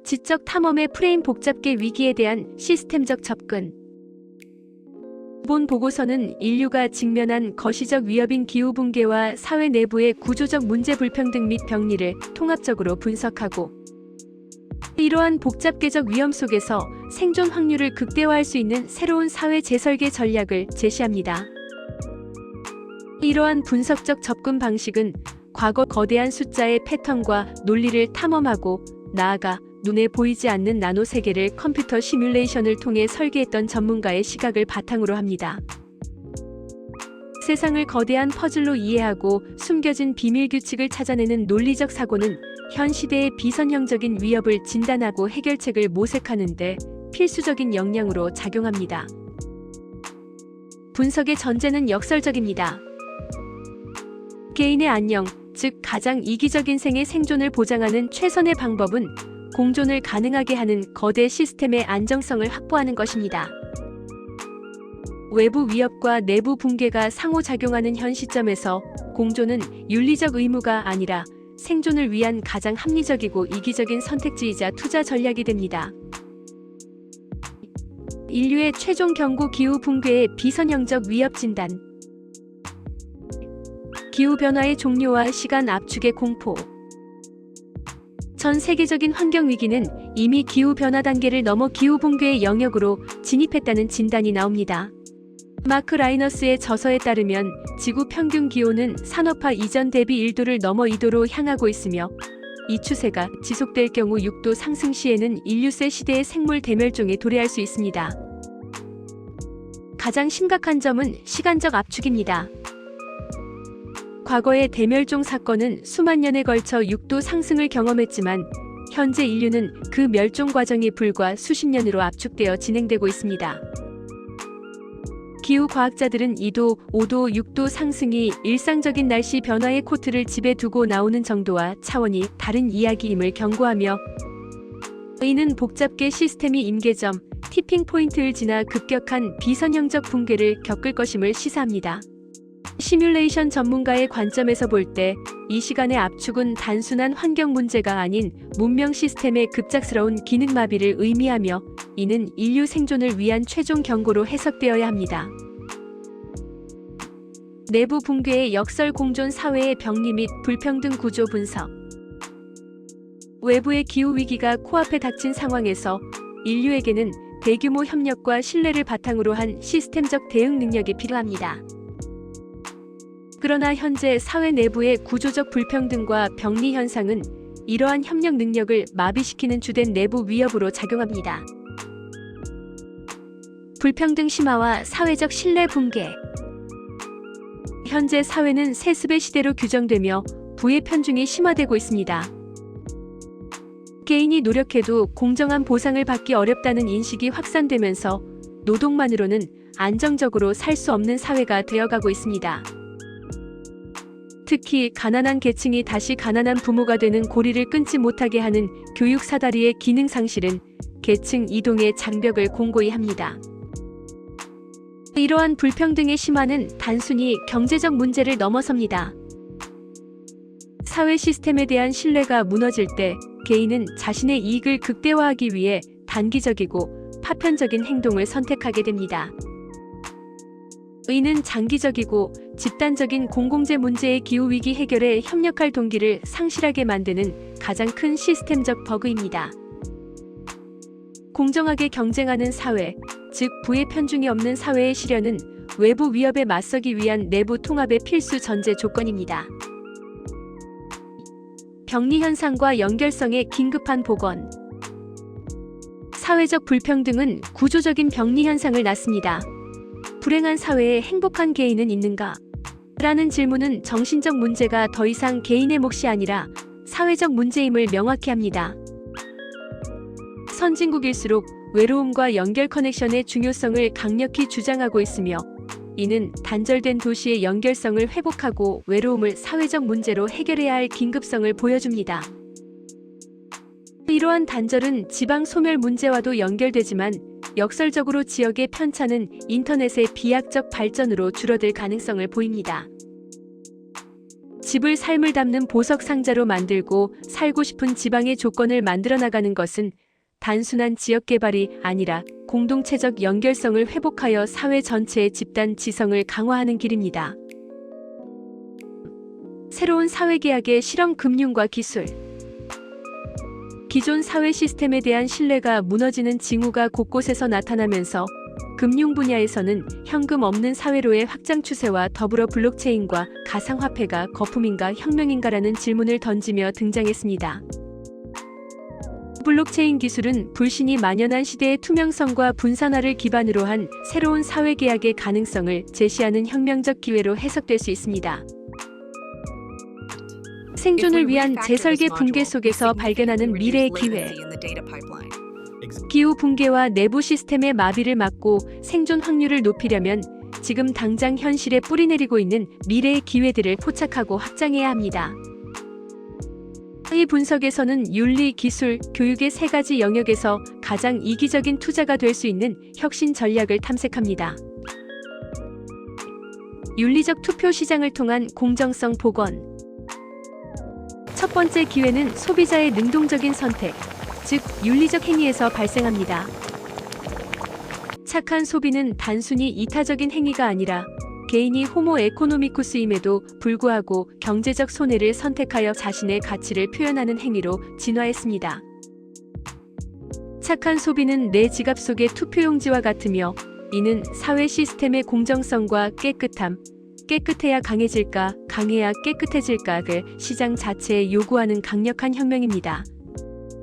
지적 탐험의 프레임 복잡계 위기에 대한 시스템적 접근. 본 보고서는 인류가 직면한 거시적 위협인 기후붕괴와 사회 내부의 구조적 문제 불평등 및 병리를 통합적으로 분석하고 이러한 복잡계적 위험 속에서 생존 확률을 극대화할 수 있는 새로운 사회 재설계 전략을 제시합니다. 이러한 분석적 접근 방식은 과거 거대한 숫자의 패턴과 논리를 탐험하고 나아가 눈에 보이지 않는 나노 세계를 컴퓨터 시뮬레이션을 통해 설계했던 전문가의 시각을 바탕으로 합니다. 세상을 거대한 퍼즐로 이해하고 숨겨진 비밀 규칙을 찾아내는 논리적 사고는 현 시대의 비선형적인 위협을 진단하고 해결책을 모색하는 데 필수적인 역량으로 작용합니다. 분석의 전제는 역설적입니다. 개인의 안녕, 즉 가장 이기적인 생의 생존을 보장하는 최선의 방법은 공존을 가능하게 하는 거대 시스템의 안정성을 확보하는 것입니다. 외부 위협과 내부 붕괴가 상호작용하는 현 시점에서 공존은 윤리적 의무가 아니라 생존을 위한 가장 합리적이고 이기적인 선택지이자 투자 전략이 됩니다. 인류의 최종 경고 기후 붕괴의 비선형적 위협 진단. 기후변화의 종료와 시간 압축의 공포. 전 세계적인 환경 위기는 이미 기후변화 단계를 넘어 기후붕괴의 영역으로 진입했다는 진단이 나옵니다. 마크 라이너스의 저서에 따르면 지구 평균 기온은 산업화 이전 대비 1도를 넘어 2도로 향하고 있으며 이 추세가 지속될 경우 6도 상승 시에는 인류세 시대의 생물 대멸종에 도래할 수 있습니다. 가장 심각한 점은 시간적 압축입니다. 과거의 대멸종 사건은 수만 년에 걸쳐 6도 상승을 경험했지만 현재 인류는 그 멸종 과정이 불과 수십 년으로 압축되어 진행되고 있습니다. 기후과학자들은 2도, 5도, 6도 상승이 일상적인 날씨 변화의 코트를 집에 두고 나오는 정도와 차원이 다른 이야기임을 경고하며 이는 복잡계 시스템이 임계점, 티핑 포인트를 지나 급격한 비선형적 붕괴를 겪을 것임을 시사합니다. 시뮬레이션 전문가의 관점에서 볼 때 이 시간의 압축은 단순한 환경 문제가 아닌 문명 시스템의 급작스러운 기능 마비를 의미하며 이는 인류 생존을 위한 최종 경고로 해석되어야 합니다. 내부 붕괴의 역설 공존 사회의 병리 및 불평등 구조 분석. 외부의 기후 위기가 코앞에 닥친 상황에서 인류에게는 대규모 협력과 신뢰를 바탕으로 한 시스템적 대응 능력이 필요합니다. 그러나 현재 사회 내부의 구조적 불평등과 병리 현상은 이러한 협력 능력을 마비시키는 주된 내부 위협으로 작용합니다. 불평등 심화와 사회적 신뢰 붕괴. 현재 사회는 세습의 시대로 규정되며 부의 편중이 심화되고 있습니다. 개인이 노력해도 공정한 보상을 받기 어렵다는 인식이 확산되면서 노동만으로는 안정적으로 살 수 없는 사회가 되어가고 있습니다. 특히 가난한 계층이 다시 가난한 부모가 되는 고리를 끊지 못하게 하는 교육 사다리의 기능 상실은 계층 이동의 장벽을 공고히 합니다. 이러한 불평등의 심화는 단순히 경제적 문제를 넘어섭니다. 사회 시스템에 대한 신뢰가 무너질 때 개인은 자신의 이익을 극대화하기 위해 단기적이고 파편적인 행동을 선택하게 됩니다. 이는 장기적이고 집단적인 공공재 문제의 기후위기 해결에 협력할 동기를 상실하게 만드는 가장 큰 시스템적 버그입니다. 공정하게 경쟁하는 사회, 즉 부의 편중이 없는 사회의 실현은 외부 위협에 맞서기 위한 내부 통합의 필수 전제 조건입니다. 병리 현상과 연결성의 긴급한 복원. 사회적 불평등은 구조적인 병리 현상을 낳습니다. 불행한 사회에 행복한 개인은 있는가? 라는 질문은 정신적 문제가 더 이상 개인의 몫이 아니라 사회적 문제임을 명확히 합니다. 선진국일수록 외로움과 연결 커넥션의 중요성을 강력히 주장하고 있으며 이는 단절된 도시의 연결성을 회복하고 외로움을 사회적 문제로 해결해야 할 긴급성을 보여줍니다. 이러한 단절은 지방 소멸 문제와도 연결되지만 역설적으로 지역의 편차는 인터넷의 비약적 발전으로 줄어들 가능성을 보입니다. 집을 삶을 담는 보석 상자로 만들고 살고 싶은 지방의 조건을 만들어 나가는 것은 단순한 지역 개발이 아니라 공동체적 연결성을 회복하여 사회 전체의 집단 지성을 강화하는 길입니다. 새로운 사회계약의 실험 금융과 기술. 기존 사회 시스템에 대한 신뢰가 무너지는 징후가 곳곳에서 나타나면서 금융 분야에서는 현금 없는 사회로의 확장 추세와 더불어 블록체인과 가상화폐가 거품인가 혁명인가라는 질문을 던지며 등장했습니다. 블록체인 기술은 불신이 만연한 시대의 투명성과 분산화를 기반으로 한 새로운 사회계약의 가능성을 제시하는 혁명적 기회로 해석될 수 있습니다. 생존을 위한 재설계 붕괴 속에서 발견하는 미래의 기회. 기후 붕괴와 내부 시스템의 마비를 막고 생존 확률을 높이려면 지금 당장 현실에 뿌리내리고 있는 미래의 기회들을 포착하고 확장해야 합니다. 이 분석에서는 윤리, 기술, 교육의 세 가지 영역에서 가장 이기적인 투자가 될 수 있는 혁신 전략을 탐색합니다. 윤리적 투표 시장을 통한 공정성 복원. 첫 번째 기회는 소비자의 능동적인 선택, 즉 윤리적 행위에서 발생합니다. 착한 소비는 단순히 이타적인 행위가 아니라 개인이 호모 에코노미쿠스임에도 불구하고 경제적 손해를 선택하여 자신의 가치를 표현하는 행위로 진화했습니다. 착한 소비는 내 지갑 속의 투표용지와 같으며 이는 사회 시스템의 공정성과 깨끗함, 깨끗해야 강해질까, 강해야 깨끗해질까를 시장 자체에 요구하는 강력한 혁명입니다.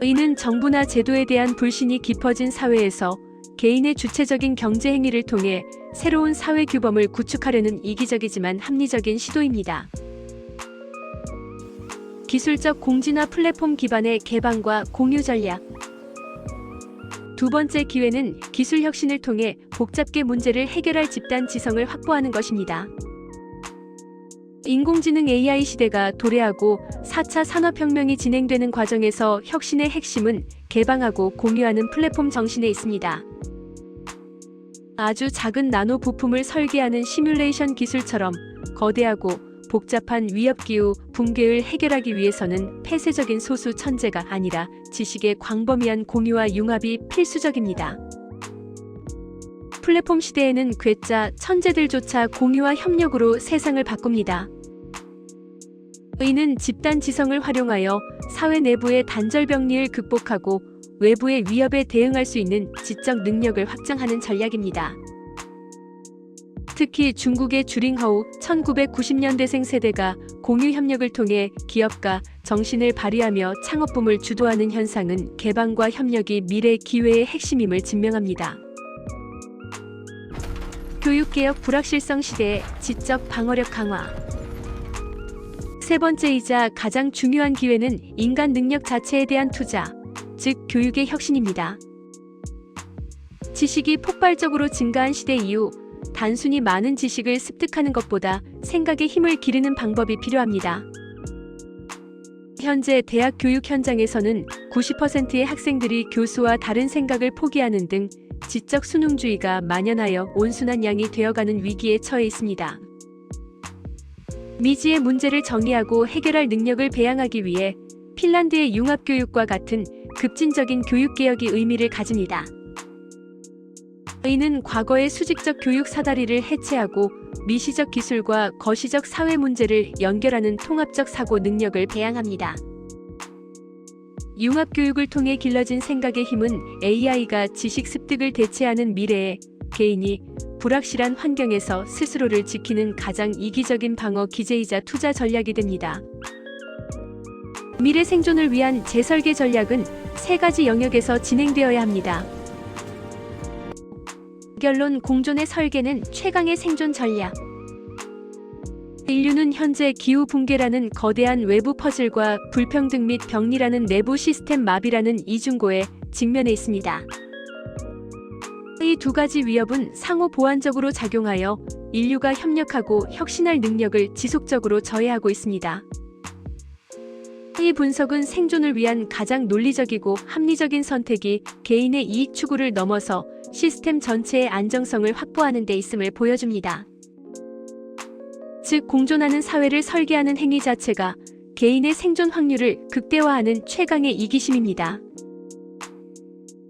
이는 정부나 제도에 대한 불신이 깊어진 사회에서 개인의 주체적인 경제 행위를 통해 새로운 사회 규범을 구축하려는 이기적이지만 합리적인 시도입니다. 기술적 공진화 플랫폼 기반의 개방과 공유 전략. 두 번째 기회는 기술 혁신을 통해 복잡계 문제를 해결할 집단 지성을 확보하는 것입니다. 인공지능 AI 시대가 도래하고 4차 산업혁명이 진행되는 과정에서 혁신의 핵심은 개방하고 공유하는 플랫폼 정신에 있습니다. 아주 작은 나노 부품을 설계하는 시뮬레이션 기술처럼 거대하고 복잡한 위협기후 붕괴를 해결하기 위해서는 폐쇄적인 소수 천재가 아니라 지식의 광범위한 공유와 융합이 필수적입니다. 플랫폼 시대에는 괴짜 천재들조차 공유와 협력으로 세상을 바꿉니다. 이는 집단 지성을 활용하여 사회 내부의 단절병리를 극복하고 외부의 위협에 대응할 수 있는 지적 능력을 확장하는 전략입니다. 특히 중국의 주링허우 1990년대생 세대가 공유 협력을 통해 기업가 정신을 발휘하며 창업붐을 주도하는 현상은 개방과 협력이 미래 기회의 핵심임을 증명합니다. 교육개혁 불확실성 시대의 지적 방어력 강화. 세 번째이자 가장 중요한 기회는 인간 능력 자체에 대한 투자, 즉 교육의 혁신입니다. 지식이 폭발적으로 증가한 시대 이후 단순히 많은 지식을 습득하는 것보다 생각의 힘을 기르는 방법이 필요합니다. 현재 대학 교육 현장에서는 90%의 학생들이 교수와 다른 생각을 포기하는 등 지적 수능주의가 만연하여 온순한 양이 되어가는 위기에 처해 있습니다. 미지의 문제를 정의하고 해결할 능력을 배양하기 위해 핀란드의 융합교육과 같은 급진적인 교육개혁이 의미를 가집니다. 이는 과거의 수직적 교육 사다리를 해체하고 미시적 기술과 거시적 사회 문제를 연결하는 통합적 사고 능력을 배양합니다. 융합교육을 통해 길러진 생각의 힘은 AI가 지식 습득을 대체하는 미래에 개인이 불확실한 환경에서 스스로를 지키는 가장 이기적인 방어 기제이자 투자 전략이 됩니다. 미래 생존을 위한 재설계 전략은 세 가지 영역에서 진행되어야 합니다. 결론 공존의 설계는 최강의 생존 전략. 인류는 현재 기후 붕괴라는 거대한 외부 퍼즐과 불평등 및 병리라는 내부 시스템 마비라는 이중고에 직면해 있습니다. 이 두 가지 위협은 상호 보완적으로 작용하여 인류가 협력하고 혁신할 능력을 지속적으로 저해하고 있습니다. 이 분석은 생존을 위한 가장 논리적이고 합리적인 선택이 개인의 이익 추구를 넘어서 시스템 전체의 안정성을 확보하는 데 있음을 보여줍니다. 즉 공존하는 사회를 설계하는 행위 자체가 개인의 생존 확률을 극대화하는 최강의 이기심입니다.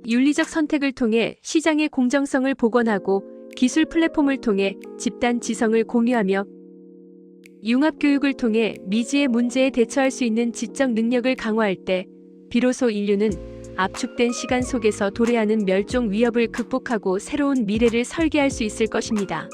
윤리적 선택을 통해 시장의 공정성을 복원하고 기술 플랫폼을 통해 집단 지성을 공유하며 융합교육을 통해 미지의 문제에 대처할 수 있는 지적 능력을 강화할 때 비로소 인류는 압축된 시간 속에서 도래하는 멸종 위협을 극복하고 새로운 미래를 설계할 수 있을 것입니다.